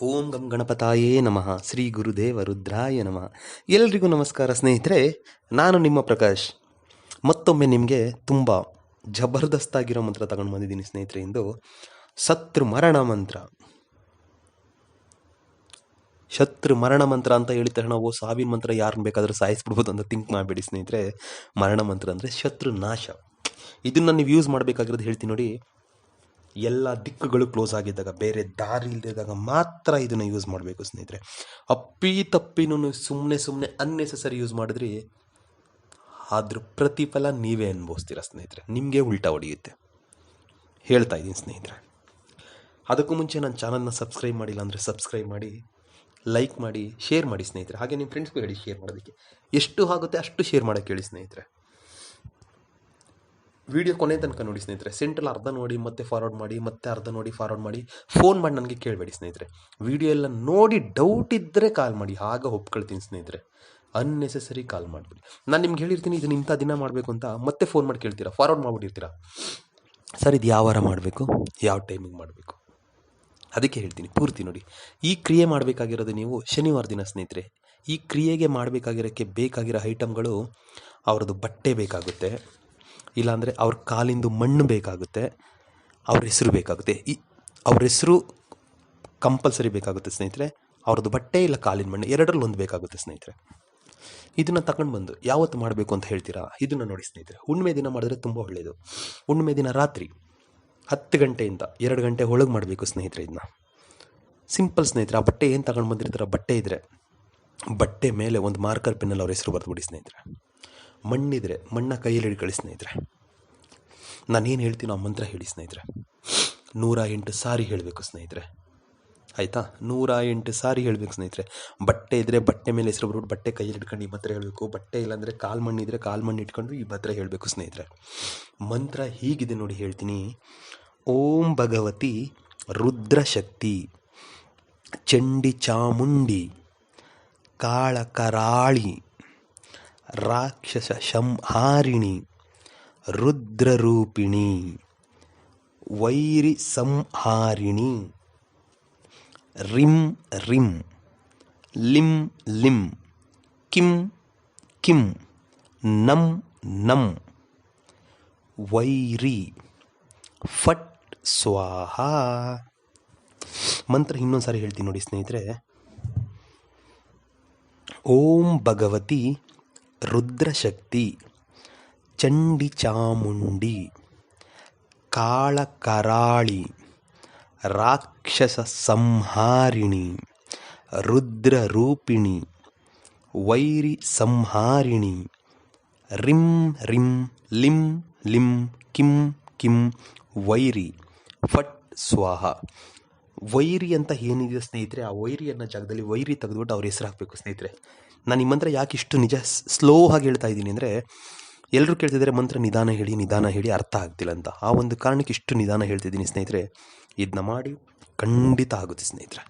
ಓಂ ಗಂ ಗಣಪತಾಯೇ ನಮಃ. ಶ್ರೀ ಗುರುದೇವ ರುದ್ರಾಯ ನಮಃ. ಎಲ್ರಿಗೂ ನಮಸ್ಕಾರ ಸ್ನೇಹಿತರೆ, ನಾನು ನಿಮ್ಮ ಪ್ರಕಾಶ್. ಮತ್ತೊಮ್ಮೆ ನಿಮಗೆ ತುಂಬ ಜಬರ್ದಸ್ತಾಗಿರೋ ಮಂತ್ರ ತಗೊಂಡು ಬಂದಿದ್ದೀನಿ ಸ್ನೇಹಿತರೆ. ಇಂದು ಶತ್ರು ಮರಣ ಮಂತ್ರ. ಶತ್ರು ಮರಣ ಮಂತ್ರ ಅಂತ ಹೇಳಿದ ತಕ್ಷಣ ನಾವು ಸಾವಿನ ಮಂತ್ರ ಯಾರನ್ನ ಬೇಕಾದರೂ ಸಾಯಿಸ್ಬಿಡ್ಬೋದು ಅಂತ ಥಿಂಕ್ ಮಾಡಬೇಡಿ ಸ್ನೇಹಿತರೆ. ಮರಣ ಮಂತ್ರ ಅಂದರೆ ಶತ್ರು ನಾಶ. ಇದನ್ನು ನೀವು ಯೂಸ್ ಮಾಡಬೇಕಾಗಿರೋದು ಹೇಳ್ತೀನಿ ನೋಡಿ. ಎಲ್ಲ ದಿಕ್ಕುಗಳು ಕ್ಲೋಸ್ ಆಗಿದ್ದಾಗ, ಬೇರೆ ದಾರಿ ಇಲ್ಲದಿದ್ದಾಗ ಮಾತ್ರ ಇದನ್ನು ಯೂಸ್ ಮಾಡಬೇಕು ಸ್ನೇಹಿತರೆ. ತಪ್ಪಿನೂ ಸುಮ್ಮನೆ ಅನ್ನೆಸೆಸರಿ ಯೂಸ್ ಮಾಡಿದ್ರಿ ಅದ್ರ ಪ್ರತಿಫಲ ನೀವೇ ಅನುಭವಿಸ್ತೀರ ಸ್ನೇಹಿತರೆ. ನಿಮಗೆ ಉಲ್ಟಾ ಹೊಡೆಯುತ್ತೆ. ಹೇಳ್ತಾ ಇದ್ದೀನಿ ಸ್ನೇಹಿತರೆ. ಅದಕ್ಕೂ ಮುಂಚೆ ನನ್ನ ಚಾನಲ್ನ ಸಬ್ಸ್ಕ್ರೈಬ್ ಮಾಡಿಲ್ಲ ಅಂದರೆ ಸಬ್ಸ್ಕ್ರೈಬ್ ಮಾಡಿ, ಲೈಕ್ ಮಾಡಿ, ಶೇರ್ ಮಾಡಿ ಸ್ನೇಹಿತರೆ. ಹಾಗೆ ನಿಮ್ಮ ಫ್ರೆಂಡ್ಸ್ಗೂ ಹೇಳಿ ಶೇರ್ ಮಾಡೋದಕ್ಕೆ. ಎಷ್ಟು ಆಗುತ್ತೆ ಅಷ್ಟು ಶೇರ್ ಮಾಡೋಕ್ಕೆ ಹೇಳಿ ಸ್ನೇಹಿತರೆ. ವಿಡಿಯೋ ಕೊನೆ ತನಕ ನೋಡಿ ಸ್ನೇಹಿತರೆ. ಸೆಂಟ್ರಲ್ ಅರ್ಧ ನೋಡಿ ಮತ್ತೆ ಫಾರ್ವರ್ಡ್ ಮಾಡಿ, ಮತ್ತೆ ಅರ್ಧ ನೋಡಿ ಫಾರ್ವರ್ಡ್ ಮಾಡಿ. ಫೋನ್ ಮಾಡಿ ನನಗೆ ಕೇಳಬೇಡಿ ಸ್ನೇಹಿತರೆ. ವಿಡಿಯೋ ಎಲ್ಲ ನೋಡಿ ಡೌಟ್ ಇದ್ದರೆ ಕಾಲ್ ಮಾಡಿ, ಆಗ ಒಪ್ಕೊಳ್ತೀನಿ ಸ್ನೇಹಿತರೆ. ಅನ್ನೆಸೆಸರಿ ಕಾಲ್ ಮಾಡಿಬಿಡಿ. ನಾನು ನಿಮ್ಗೆ ಹೇಳಿರ್ತೀನಿ ಇದನ್ನು ಇಂಥ ದಿನ ಮಾಡಬೇಕು ಅಂತ, ಮತ್ತೆ ಫೋನ್ ಮಾಡಿ ಕೇಳ್ತೀರಾ, ಫಾರ್ವರ್ಡ್ ಮಾಡಿಬಿಟ್ಟಿರ್ತೀರಾ. ಸರ್ ಇದು ಯಾವ ವಾರ ಮಾಡಬೇಕು, ಯಾವ ಟೈಮಿಗೆ ಮಾಡಬೇಕು, ಅದಕ್ಕೆ ಹೇಳ್ತೀನಿ ಪೂರ್ತಿ ನೋಡಿ. ಈ ಕ್ರಿಯೆ ಮಾಡಬೇಕಾಗಿರೋದು ನೀವು ಶನಿವಾರ ದಿನ ಸ್ನೇಹಿತರೆ. ಈ ಕ್ರಿಯೆಗೆ ಮಾಡಬೇಕಾಗಿರೋಕ್ಕೆ ಬೇಕಾಗಿರೋ ಐಟಮ್ಗಳು, ಅವ್ರದ್ದು ಬಟ್ಟೆ ಬೇಕಾಗುತ್ತೆ, ಇಲ್ಲಾಂದರೆ ಅವ್ರ ಕಾಲಿಂದು ಮಣ್ಣು ಬೇಕಾಗುತ್ತೆ, ಅವ್ರ ಹೆಸರು ಬೇಕಾಗುತ್ತೆ. ಅವ್ರ ಹೆಸರು ಕಂಪಲ್ಸರಿ ಬೇಕಾಗುತ್ತೆ ಸ್ನೇಹಿತರೆ. ಅವ್ರದ್ದು ಬಟ್ಟೆ ಇಲ್ಲ ಕಾಲಿನ ಮಣ್ಣು, ಎರಡರಲ್ಲಿ ಒಂದು ಬೇಕಾಗುತ್ತೆ ಸ್ನೇಹಿತರೆ. ಇದನ್ನು ತಗೊಂಡು ಬಂದು ಯಾವತ್ತು ಮಾಡಬೇಕು ಅಂತ ಹೇಳ್ತೀರಾ. ಇದನ್ನು ನೋಡಿ ಸ್ನೇಹಿತರೆ, ಹುಣ್ಣಿಮೆ ದಿನ ಮಾಡಿದ್ರೆ ತುಂಬ ಒಳ್ಳೆಯದು. ಹುಣ್ಣಿಮೆ ದಿನ ರಾತ್ರಿ 10 ಗಂಟೆಯಿಂದ 2 ಗಂಟೆ ಒಳಗೆ ಮಾಡಬೇಕು ಸ್ನೇಹಿತರೆ. ಇದನ್ನ ಸಿಂಪಲ್ ಸ್ನೇಹಿತರೆ. ಆ ಬಟ್ಟೆ ಏನು ತಗೊಂಡು ಬಂದಿರ್ತಾರ, ಬಟ್ಟೆ ಇದ್ದರೆ ಬಟ್ಟೆ ಮೇಲೆ ಒಂದು ಮಾರ್ಕರ್ ಪೆನ್ನಲ್ಲಿ ಅವ್ರ ಹೆಸರು ಬರೆದುಬಿಡಿ ಸ್ನೇಹಿತರೆ. ಮಣ್ಣಿದ್ರೆ ಮಣ್ಣ ಕೈಯಲ್ಲಿ ಹಿಡ್ಕೊಳ್ಳಿ ಸ್ನೇಹಿತರೆ. ನಾನೇನು ಹೇಳ್ತೀನೋ ಆ ಮಂತ್ರ ಹೇಳಿ ಸ್ನೇಹಿತರೆ. 108 ಸಾರಿ ಹೇಳಬೇಕು ಸ್ನೇಹಿತರೆ. ಆಯಿತಾ? 108 ಸಾರಿ ಹೇಳಬೇಕು ಸ್ನೇಹಿತರೆ. ಬಟ್ಟೆ ಇದ್ದರೆ ಬಟ್ಟೆ ಮೇಲೆ ಹೆಸರು ಬರ್ಬಿಟ್ಟು ಬಟ್ಟೆ ಕೈಯಲ್ಲಿ ಇಟ್ಕೊಂಡು ಈ ಮಂತ್ರ ಹೇಳಬೇಕು. ಬಟ್ಟೆ ಇಲ್ಲಾಂದರೆ ಕಾಲು ಮಣ್ಣಿದ್ರೆ ಕಾಲು ಮಣ್ಣು ಇಟ್ಕೊಂಡು ಈ ಮಂತ್ರ ಹೇಳಬೇಕು ಸ್ನೇಹಿತರೆ. ಮಂತ್ರ ಹೀಗಿದೆ ನೋಡಿ, ಹೇಳ್ತೀನಿ. ಓಂ ಭಗವತಿ ರುದ್ರಶಕ್ತಿ ಚಂಡಿ ಚಾಮುಂಡಿ ಕಾಳಕರಾಳಿ ರಾಕ್ಷಸ ಸಂಹಾರಿಣಿ ರುದ್ರರೂಪಿಣಿ ವೈರಿ ಸಂಹಾರಿಣಿ ರಿಂ ರಿಂ ಲಿಂ ಲಿಂ ಕಿಂ ಕಿಂ ನಂ ನಂ ವೈರಿ ಫಟ್ ಸ್ವಾಹ. ಮಂತ್ರ ಇನ್ನೊಂದು ಸಾರಿ ಹೇಳ್ತೀನಿ ನೋಡಿ ಸ್ನೇಹಿತರೆ. ಓಂ ಭಗವತಿ ರುದ್ರಶಕ್ತಿ ಚಂಡಿ ಚಾಮುಂಡಿ ಕಾಳಕರಾಳಿ ರಾಕ್ಷಸ ಸಂಹಾರಿಣಿ ರುದ್ರರೂಪಿಣಿ ವೈರಿ ಸಂಹಾರಿಣಿ ರಿಂ ರಿಂ ಲಿಂ ಲಿಂ ಕಿಂ ಕಿಂ ವೈರಿ ಫಟ್ ಸ್ವಾಹ. ವೈರಿ ಅಂತ ಏನಿದೆ ಸ್ನೇಹಿತರೆ, ಆ ವೈರಿ ಅನ್ನೋ ಜಾಗದಲ್ಲಿ ವೈರಿ ತೆಗೆದುಬಿಟ್ಟು ಅವ್ರ ಹೆಸರು ಹಾಕಬೇಕು ಸ್ನೇಹಿತರೆ. ನಾನು ಈ ಮಂತ್ರ ಯಾಕೆ ಇಷ್ಟು ನಿಜ ಸ್ಲೋ ಆಗಿ ಹೇಳ್ತಾ ಇದ್ದೀನಿ ಅಂದರೆ, ಎಲ್ಲರೂ ಕೇಳ್ತಿದ್ದಾರೆ ಮಂತ್ರ ನಿಧಾನ ಹೇಳಿ ಅರ್ಥ ಆಗ್ತಿಲ್ಲ ಅಂತ. ಆ ಒಂದು ಕಾರಣಕ್ಕೆ ಇಷ್ಟು ನಿಧಾನ ಹೇಳ್ತಿದ್ದೀನಿ ಸ್ನೇಹಿತರೆ. ಇದನ್ನ ಮಾಡಿ, ಖಂಡಿತ ಆಗುತ್ತೆ ಸ್ನೇಹಿತರೆ.